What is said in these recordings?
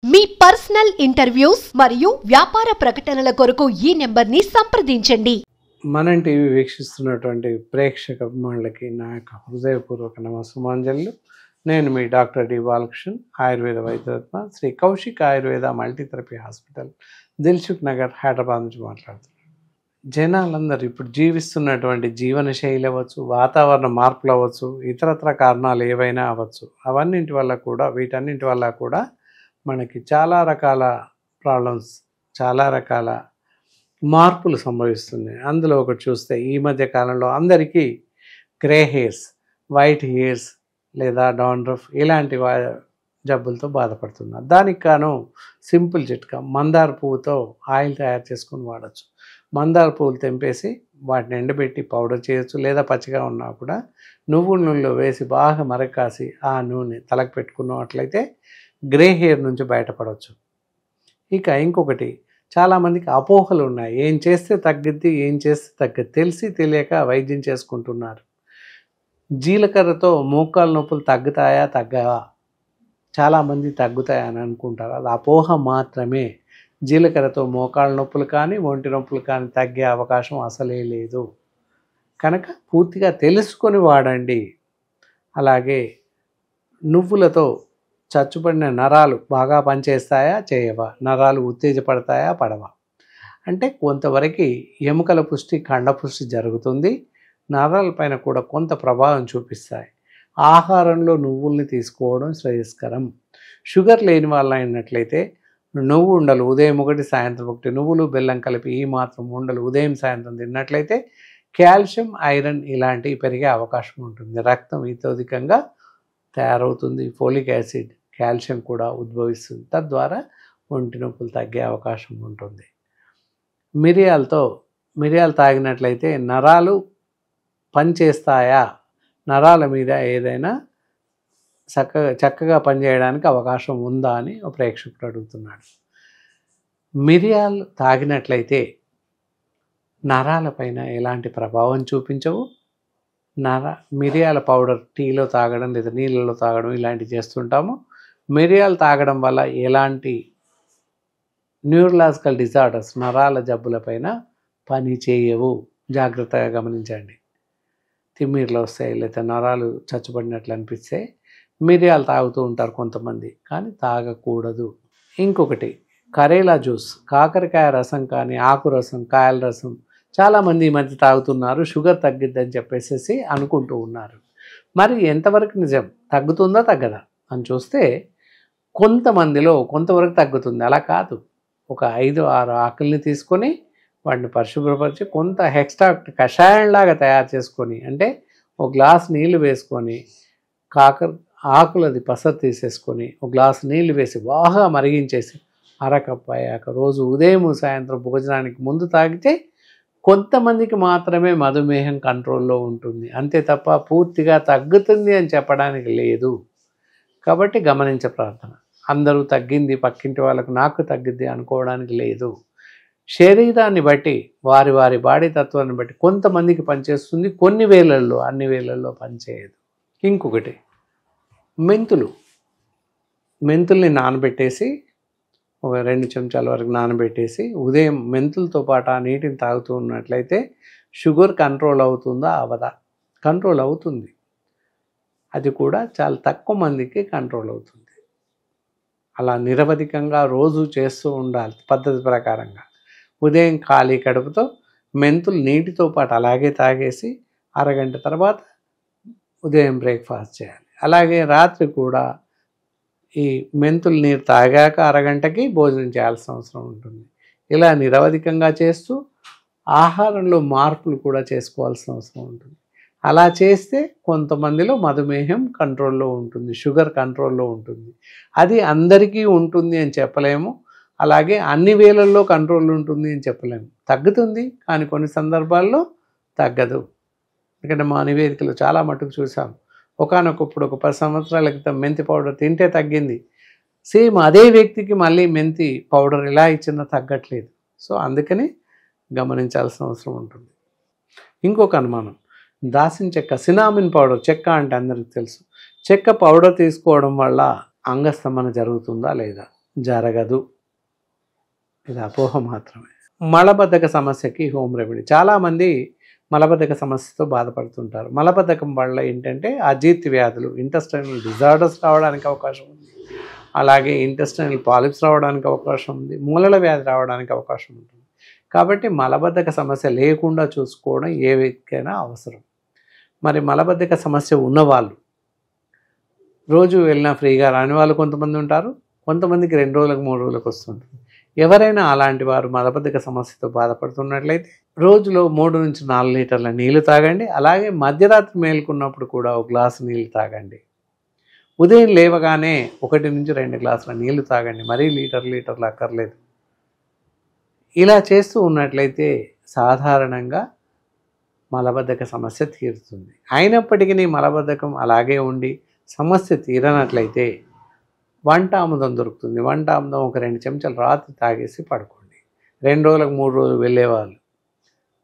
మీ personal interviews మరియు వ్యాపార ప్రకటనల కొరకు ఈ నెంబర్ని సంప్రదించండి. మనం టీవీ వీక్షిస్తున్నటువంటి ప్రేక్షక అభిమానులకి నా యొక్క హృదయపూర్వక నమస్సుమాంజలు. నేను మీ డాక్టర్ డి బాలకృష్ణ, ఆయుర్వేద వైద్యరత్న, శ్రీ కౌశిక్ ఆయుర్వేద మల్టీథెరపీ హాస్పిటల్, దిల్సుఖ్ నగర్, హైదరాబాద్ నుంచి మాట్లాడుతున్నాను. జనాలందరూ ఇప్పుడు జీవిస్తున్నటువంటి జీవన శైలి అవ్వచ్చు, వాతావరణ మార్పులు అవ్వచ్చు, ఇతరత్ర కారణాలు ఏవైనా అవ్వచ్చు, వీటన్నింటి వల్ల కూడా మనకి చాలా రకాల ప్రాబ్లమ్స్, చాలా రకాల మార్పులు సంభవిస్తున్నాయి. అందులో ఒకటి చూస్తే ఈ మధ్య కాలంలో అందరికీ గ్రే హెయిర్స్, వైట్ హెయిర్స్ లేదా డాండ్రఫ్ ఇలాంటి జబ్బులతో బాధపడుతున్నారు. దానికి కాను సింపుల్ చిట్కా, మందార పువ్వుతో ఆయిల్ తయారు చేసుకొని వాడచ్చు. మందార పువ్వులు తెంపేసి వాటిని ఎండబెట్టి పౌడర్ చేయొచ్చు, లేదా పచ్చిగా ఉన్నా కూడా నువ్వుల నూనెలో వేసి బాగా మరకాసి ఆ నూనె తలకు పెట్టుకున్నట్లయితే గ్రే హెయిర్ నుంచి బయటపడవచ్చు. ఇక ఇంకొకటి, చాలామందికి అపోహలు ఉన్నాయి. ఏం చేస్తే తగ్గద్ది తెలిసి తెలియక వైద్యం చేసుకుంటున్నారు. జీలకర్రతో మోకాలు నొప్పులు తగ్గవా? చాలామంది తగ్గుతాయని అనుకుంటారు. అది అపోహ మాత్రమే. జీలకర్రతో మోకాళ్ళ నొప్పులు కానీ ఒంటి నొప్పులు కానీ తగ్గే అవకాశం అసలే లేదు. కనుక పూర్తిగా తెలుసుకొని వాడండి. అలాగే నువ్వులతో చచ్చుపడిన నరాలు బాగా పనిచేస్తాయా, చేయవా? నరాలు ఉత్తేజపడతాయా, పడవా? అంటే కొంతవరకు ఎముకల పుష్టి, కండపుష్టి జరుగుతుంది. నరాలపైన కూడా కొంత ప్రభావం చూపిస్తాయి. ఆహారంలో నువ్వుల్ని తీసుకోవడం శ్రేయస్కరం. షుగర్ లేని వాళ్ళు అయినట్లయితే నువ్వు ఉండలు ఉదయం ఒకటి సాయంత్రం ఒకటి, నువ్వులు బెల్లం కలిపి ఈ మాత్రం ఉండలు ఉదయం సాయంత్రం తిన్నట్లయితే కాల్షియం, ఐరన్ ఇలాంటివి పెరిగే అవకాశం ఉంటుంది. రక్తం ఇతోధికంగా తయారవుతుంది. ఫోలిక్ యాసిడ్, కాల్షియం కూడా ఉద్భవిస్తుంది. తద్వారా ఒంటి నొప్పులు తగ్గే అవకాశం ఉంటుంది. మిరియాలు తాగినట్లయితే నరాలు పనిచేస్తాయా, నరాల మీద ఏదైనా చక్కగా పనిచేయడానికి అవకాశం ఉందా అని ఒక ప్రేక్షకుడు అడుగుతున్నాడు. మిరియాలు తాగినట్లయితే నరాలపైన ఎలాంటి ప్రభావం చూపించవు. మిరియాల పౌడర్ టీలో తాగడం లేదా నీళ్ళలో తాగడం ఇలాంటివి చేస్తుంటాము. మిరియాలు తాగడం వల్ల ఎలాంటి న్యూరలాజికల్ డిజార్డర్స్, నరాల జబ్బులపైన పని చేయవు. జాగ్రత్తగా గమనించండి. తిమ్మిర్లు వస్తాయి లేదా నరాలు చచ్చుపడినట్లు అనిపిస్తే మిరియాలు తాగుతూ ఉంటారు కొంతమంది, కానీ తాగకూడదు. ఇంకొకటి, కరేలా జ్యూస్, కాకరకాయ రసం కానీ ఆకు రసం, కాయల రసం చాలామంది ఈ మధ్య తాగుతున్నారు. షుగర్ తగ్గిద్దని చెప్పేసి అనుకుంటూ ఉన్నారు. మరి ఎంతవరకు నిజం? తగ్గుతుందా తగ్గదా అని చూస్తే కొంతమందిలో కొంతవరకు తగ్గుతుంది. అలా కాదు, ఒక 5-6 ఆకుల్ని తీసుకొని వాటిని పరిశుభ్రపరిచి కొంత ఎక్స్ట్రాక్ట్ కషాయంలాగా తయారు చేసుకొని, అంటే ఒక గ్లాస్ నీళ్లు వేసుకొని ఆకులది పసరు తీసేసుకొని ఒక గ్లాసు నీళ్లు వేసి బాగా మరిగించేసి అరకప్పు అయ్యాక రోజు ఉదయం సాయంత్రం భోజనానికి ముందు తాగితే కొంతమందికి మాత్రమే మధుమేహం కంట్రోల్లో ఉంటుంది. అంతే తప్ప పూర్తిగా తగ్గుతుంది అని చెప్పడానికి లేదు. కాబట్టి గమనించే ప్రార్థన, అందరూ తగ్గింది పక్కింటి వాళ్ళకు నాకు తగ్గిద్ది అనుకోవడానికి లేదు. శరీరాన్ని బట్టి వారి బాడీ తత్వాన్ని బట్టి కొంతమందికి పనిచేస్తుంది, కొన్ని వేళల్లో అన్ని వేళల్లో పనిచేయదు. ఇంకొకటి, మెంతుల్ని నానబెట్టేసి ఒక 2 చెంచాల వరకు నానబెట్టేసి ఉదయం మెంతులతో పాటు ఆ నీటిని తాగుతూ ఉన్నట్లయితే షుగర్ కంట్రోల్ అవుతుందా అవదా? కంట్రోల్ అవుతుంది. అది కూడా చాలా తక్కువ మందికి కంట్రోల్ అవుతుంది. అలా నిరవధికంగా రోజు చేస్తూ ఉండాలి పద్ధతి ప్రకారంగా. ఉదయం ఖాళీ కడుపుతో మెంతులు నీటితో పాటు అలాగే తాగేసి అరగంట తర్వాత ఉదయం బ్రేక్ఫాస్ట్ చేయాలి. అలాగే రాత్రి కూడా ఈ మెంతులు నీరు తాగాక అరగంటకి భోజనం చేయాల్సిన అవసరం ఉంటుంది. ఇలా నిరవధికంగా చేస్తూ ఆహారంలో మార్పులు కూడా చేసుకోవాల్సిన అవసరం ఉంటుంది. అలా చేస్తే కొంతమందిలో మధుమేహం కంట్రోల్లో ఉంటుంది, షుగర్ కంట్రోల్లో ఉంటుంది. అది అందరికీ ఉంటుంది అని చెప్పలేము, అలాగే అన్ని వేళల్లో కంట్రోల్ ఉంటుంది అని చెప్పలేము. తగ్గుతుంది, కానీ కొన్ని సందర్భాల్లో తగ్గదు. ఎందుకంటే మా నివేదికలు చాలా మటుకు చూసాం. ఒకనొకప్పుడు ఒక 10 సంవత్సరాల క్రితం మెంతి పౌడర్ తింటే తగ్గింది. సేమ్ అదే వ్యక్తికి మళ్ళీ మెంతి పౌడర్ ఎలా ఇచ్చినా తగ్గట్లేదు. సో అందుకని గమనించాల్సిన అవసరం ఉంటుంది. ఇంకొక అనుమానం, దాసిన చెక్క, సినామిన్ పౌడర్, చెక్క అంటే అందరికీ తెలుసు. చెక్క పౌడర్ తీసుకోవడం వల్ల అంగస్తంభన జరుగుతుందా లేదా? జరగదు. ఇది అపోహ మాత్రమే. మలబద్ధక సమస్యకి హోమ్ రెమెడీ. చాలామంది మలబద్ధక సమస్యతో బాధపడుతుంటారు. మలబద్ధకం వల్ల ఏంటంటే అజీర్తి వ్యాధులు, ఇంటెస్టైనల్ డిజార్డర్స్ రావడానికి అవకాశం ఉంది. అలాగే ఇంటెస్టైనల్ పాలిప్స్ రావడానికి అవకాశం ఉంది. మూలల వ్యాధి రావడానికి అవకాశం ఉంటుంది. కాబట్టి మలబద్ధక సమస్య లేకుండా చూసుకోవడం ఏ వ్యక్తికైనా అవసరం. మరి మలబద్ధక సమస్య ఉన్నవాళ్ళు రోజు వెళ్ళినా ఫ్రీగా రాని వాళ్ళు కొంతమంది ఉంటారు. కొంతమందికి 2 రోజులకు 3 రోజులకు వస్తుంటుంది. ఎవరైనా అలాంటి వారు మలబద్ధక సమస్యతో బాధపడుతున్నట్లయితే రోజులో 3 నుంచి 4 లీటర్ల నీళ్లు తాగండి. అలాగే మధ్యరాత్రి మేలుకున్నప్పుడు కూడా 1 గ్లాసు నీళ్ళు తాగండి. ఉదయం లేవగానే 1 నుంచి 2 గ్లాసుల నీళ్లు తాగండి. మరీ లీటర్లు అక్కర్లేదు. ఇలా చేస్తూ ఉన్నట్లయితే సాధారణంగా మలబద్ధక సమస్య తీరుతుంది. అయినప్పటికీ మలబద్ధకం అలాగే ఉండి సమస్య తీరనట్లయితే వంట ఆముదం దొరుకుతుంది. వంట ఆముదం ఒక 2 చెంచాలు రాత్రి తాగేసి పడుకోండి. 2 రోజులకు 3 రోజులు వెళ్ళేవాళ్ళు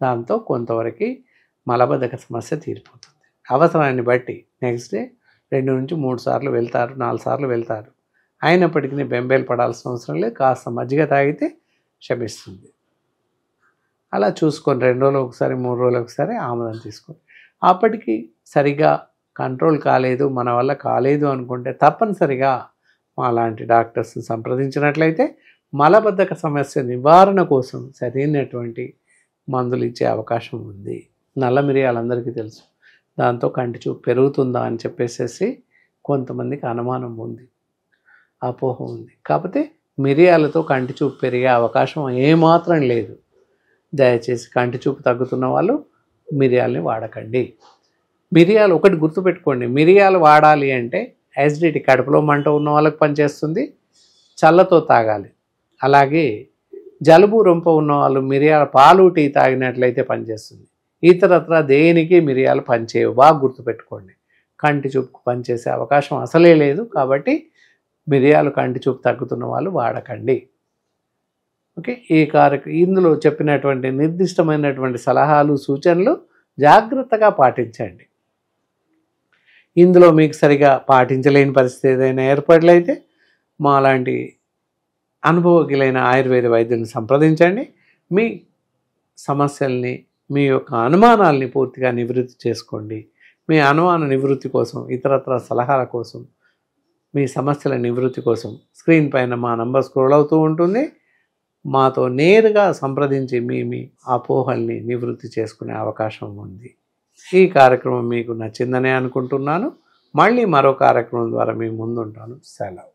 దాంతో కొంతవరకు మలబద్ధక సమస్య తీరిపోతుంది. అవసరాన్ని బట్టి నెక్స్ట్ డే 2 నుంచి 3 సార్లు వెళ్తారు, 4 సార్లు వెళ్తారు. అయినప్పటికీ బెంబేలు పడాల్సిన అవసరం లేదు. కాస్త మజ్జిగ తాగితే శమిస్తుంది. అలా చూసుకొని 2 రోజులు ఒకసారి 3 రోజులు ఒకసారి ఆముదం తీసుకోండి. అప్పటికి సరిగా కంట్రోల్ కాలేదు, మన వల్ల కాలేదు అనుకుంటే తప్పనిసరిగా అలాంటి డాక్టర్స్ని సంప్రదించినట్లయితే మలబద్ధక సమస్య నివారణ కోసం సరైనటువంటి మందులు ఇచ్చే అవకాశం ఉంది. నల్ల మిరియాలందరికీ తెలుసు. దాంతో కంటి చూపు పెరుగుతుందా అని చెప్పేసి కొంతమందికి అనుమానం ఉంది, అపోహ ఉంది. కాకపోతే మిరియాలతో కంటి చూపు పెరిగే అవకాశం ఏమాత్రం లేదు. దయచేసి కంటి చూపు తగ్గుతున్న వాళ్ళు మిరియాలని వాడకండి. మిరియాలు ఒకటి గుర్తుపెట్టుకోండి, మిరియాలు వాడాలి అంటే యాసిడిటీ, కడుపులో మంట ఉన్న వాళ్ళకి పనిచేస్తుంది, చల్లతో తాగాలి. అలాగే జలుబు రొంప ఉన్న వాళ్ళు మిరియాల పాలు టీ తాగినట్లయితే పనిచేస్తుంది. ఇతరత్ర దేనికి మిరియాలు పనిచేయవు. బాగా గుర్తుపెట్టుకోండి. కంటి చూపుకు పనిచేసే అవకాశం అసలే లేదు. కాబట్టి మిరియాలు కంటి చూపు తగ్గుతున్న వాళ్ళు వాడకండి. ఓకే. ఇందులో చెప్పినటువంటి నిర్దిష్టమైనటువంటి సలహాలు, సూచనలు జాగ్రత్తగా పాటించండి. ఇందులో మీకు సరిగా పాటించలేని పరిస్థితి ఏదైనా ఏర్పడలైతే మాలాంటి అనుభవజ్ఞులైన ఆయుర్వేద వైద్యులను సంప్రదించండి. మీ సమస్యల్ని, మీ యొక్క అనుమానాల్ని పూర్తిగా నివృత్తి చేసుకోండి. మీ అనుమాన నివృత్తి కోసం, ఇతరత్ర సలహాల కోసం, మీ సమస్యల నివృత్తి కోసం స్క్రీన్ పైన మా నంబర్ స్క్రోల్ అవుతూ ఉంటుంది. మాతో నేరుగా సంప్రదించి మీ అపోహల్ని నివృత్తి చేసుకునే అవకాశం ఉంది. ఈ కార్యక్రమం మీకు నచ్చిందనే అనుకుంటున్నాను. మళ్ళీ మరో కార్యక్రమం ద్వారా మీ ముందుంటాను. సెలవు.